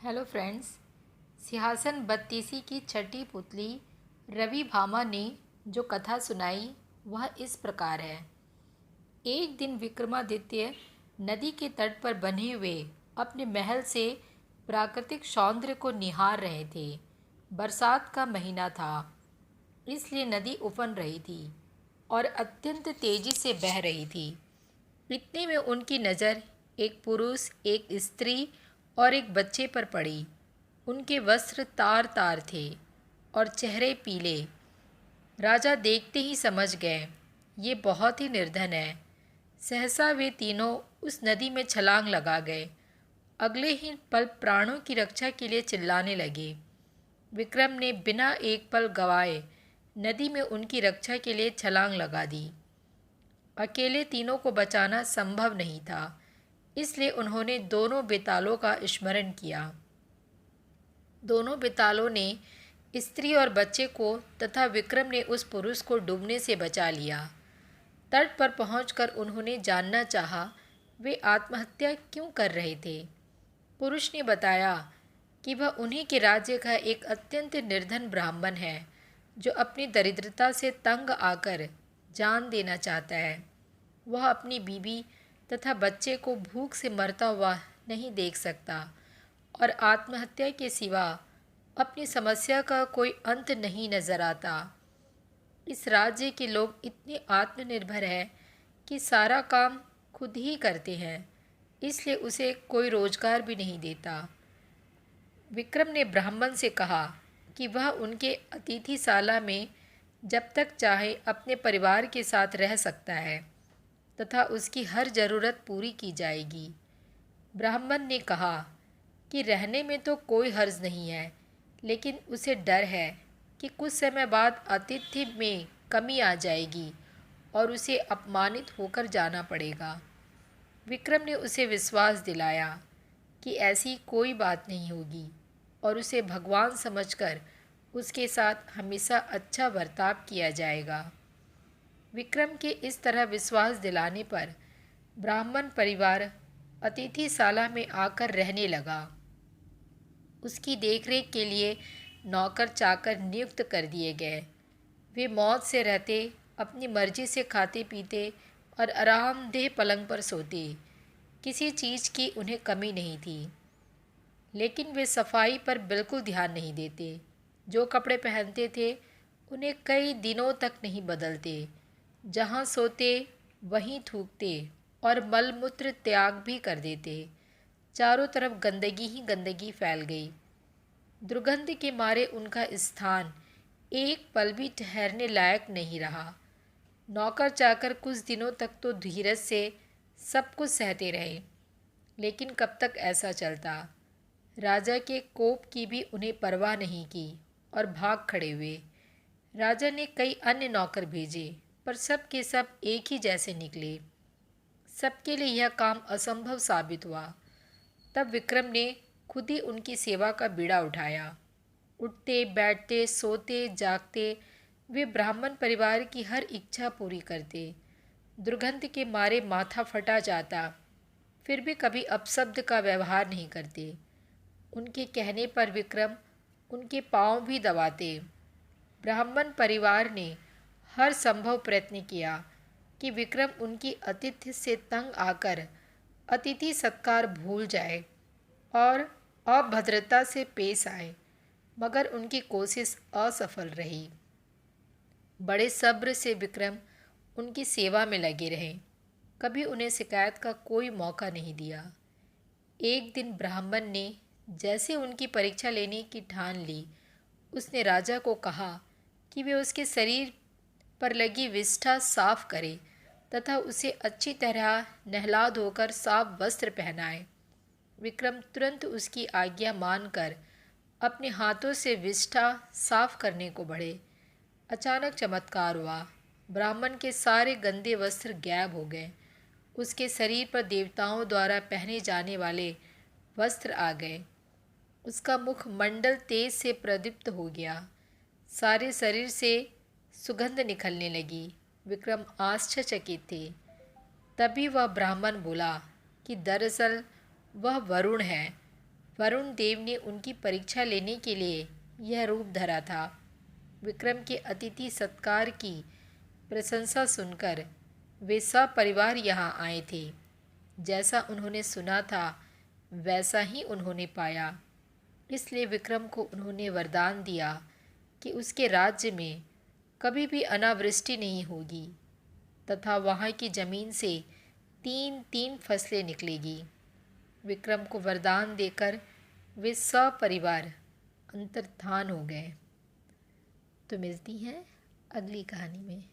Hello friends. सिंहासन बत्तीसी की छठी पुतली रवि भामा ने जो कथा सुनाई वह इस प्रकार है। एक दिन विक्रमादित्य नदी के तट पर बने हुए अपने महल से प्राकृतिक सौंदर्य को निहार रहे थे। बरसात का महीना था, इसलिए नदी उफन रही थी और अत्यंत तेजी से बह रही थी। इतने में उनकी नज़र एक पुरुष, एक स्त्री और एक बच्चे पर पड़ी। उनके वस्त्र तार तार थे और चेहरे पीले। राजा देखते ही समझ गए ये बहुत ही निर्धन है। सहसा वे तीनों उस नदी में छलांग लगा गए। अगले ही पल प्राणों की रक्षा के लिए चिल्लाने लगे। विक्रम ने बिना एक पल गवाए नदी में उनकी रक्षा के लिए छलांग लगा दी। अकेले तीनों को बचाना संभव नहीं था, इसलिए उन्होंने दोनों बेतालों का स्मरण किया। दोनों बेतालों ने स्त्री और बच्चे को तथा विक्रम ने उस पुरुष को डूबने से बचा लिया। तट पर पहुंचकर उन्होंने जानना चाहा वे आत्महत्या क्यों कर रहे थे। पुरुष ने बताया कि वह उन्हीं के राज्य का एक अत्यंत निर्धन ब्राह्मण है जो अपनी दरिद्रता से तंग आकर जान देना चाहता है। वह अपनी बीवी तथा बच्चे को भूख से मरता हुआ नहीं देख सकता और आत्महत्या के सिवा अपनी समस्या का कोई अंत नहीं नजर आता। इस राज्य के लोग इतने आत्मनिर्भर हैं कि सारा काम खुद ही करते हैं, इसलिए उसे कोई रोजगार भी नहीं देता। विक्रम ने ब्राह्मण से कहा कि वह उनके अतिथिशाला में जब तक चाहे अपने परिवार के साथ रह सकता है तथा उसकी हर ज़रूरत पूरी की जाएगी। ब्राह्मण ने कहा कि रहने में तो कोई हर्ज नहीं है, लेकिन उसे डर है कि कुछ समय बाद आतिथ्य में कमी आ जाएगी और उसे अपमानित होकर जाना पड़ेगा। विक्रम ने उसे विश्वास दिलाया कि ऐसी कोई बात नहीं होगी और उसे भगवान समझकर उसके साथ हमेशा अच्छा बर्ताव किया जाएगा। विक्रम के इस तरह विश्वास दिलाने पर ब्राह्मण परिवार अतिथिशाला में आकर रहने लगा। उसकी देखरेख के लिए नौकर चाकर नियुक्त कर दिए गए। वे मौज से रहते, अपनी मर्जी से खाते पीते और आरामदेह पलंग पर सोते। किसी चीज़ की उन्हें कमी नहीं थी, लेकिन वे सफाई पर बिल्कुल ध्यान नहीं देते। जो कपड़े पहनते थे उन्हें कई दिनों तक नहीं बदलते। जहाँ सोते वहीं थूकते और मलमूत्र त्याग भी कर देते। चारों तरफ गंदगी ही गंदगी फैल गई। दुर्गंध के मारे उनका स्थान एक पल भी ठहरने लायक नहीं रहा। नौकर चाकर कुछ दिनों तक तो धीरज से सब कुछ सहते रहे, लेकिन कब तक ऐसा चलता। राजा के कोप की भी उन्हें परवाह नहीं की और भाग खड़े हुए। राजा ने कई अन्य नौकर भेजे, पर सब के सब एक ही जैसे निकले। सबके लिए यह काम असंभव साबित हुआ। तब विक्रम ने खुद ही उनकी सेवा का बीड़ा उठाया। उठते बैठते सोते जागते वे ब्राह्मण परिवार की हर इच्छा पूरी करते। दुर्गंध के मारे माथा फटा जाता, फिर भी कभी अपशब्द का व्यवहार नहीं करते। उनके कहने पर विक्रम उनके पांव भी दबाते। ब्राह्मण परिवार ने हर संभव प्रयत्न किया कि विक्रम उनकी आतिथ्य से तंग आकर अतिथि सत्कार भूल जाए और अभद्रता से पेश आए, मगर उनकी कोशिश असफल रही। बड़े सब्र से विक्रम उनकी सेवा में लगे रहे, कभी उन्हें शिकायत का कोई मौका नहीं दिया। एक दिन ब्राह्मण ने जैसे उनकी परीक्षा लेने की ठान ली, उसने राजा को कहा कि वे उसके शरीर पर लगी विष्ठा साफ करे तथा उसे अच्छी तरह नहला धोकर साफ वस्त्र पहनाए। विक्रम तुरंत उसकी आज्ञा मानकर अपने हाथों से विष्ठा साफ करने को बढ़े। अचानक चमत्कार हुआ। ब्राह्मण के सारे गंदे वस्त्र गायब हो गए। उसके शरीर पर देवताओं द्वारा पहने जाने वाले वस्त्र आ गए। उसका मुख मंडल तेज से प्रदीप्त हो गया। सारे शरीर से सुगंध निकलने लगी। विक्रम आश्चर्यचकित थे। तभी वह ब्राह्मण बोला कि दरअसल वह वरुण है। वरुण देव ने उनकी परीक्षा लेने के लिए यह रूप धरा था। विक्रम के अतिथि सत्कार की प्रशंसा सुनकर वे सपरिवार यहाँ आए थे। जैसा उन्होंने सुना था वैसा ही उन्होंने पाया। इसलिए विक्रम को उन्होंने वरदान दिया कि उसके राज्य में कभी भी अनावृष्टि नहीं होगी तथा वहाँ की जमीन से 3-3 फसलें निकलेगी। विक्रम को वरदान देकर वे सपरिवार अंतर्धान हो गए। तो मिलती हैं अगली कहानी में।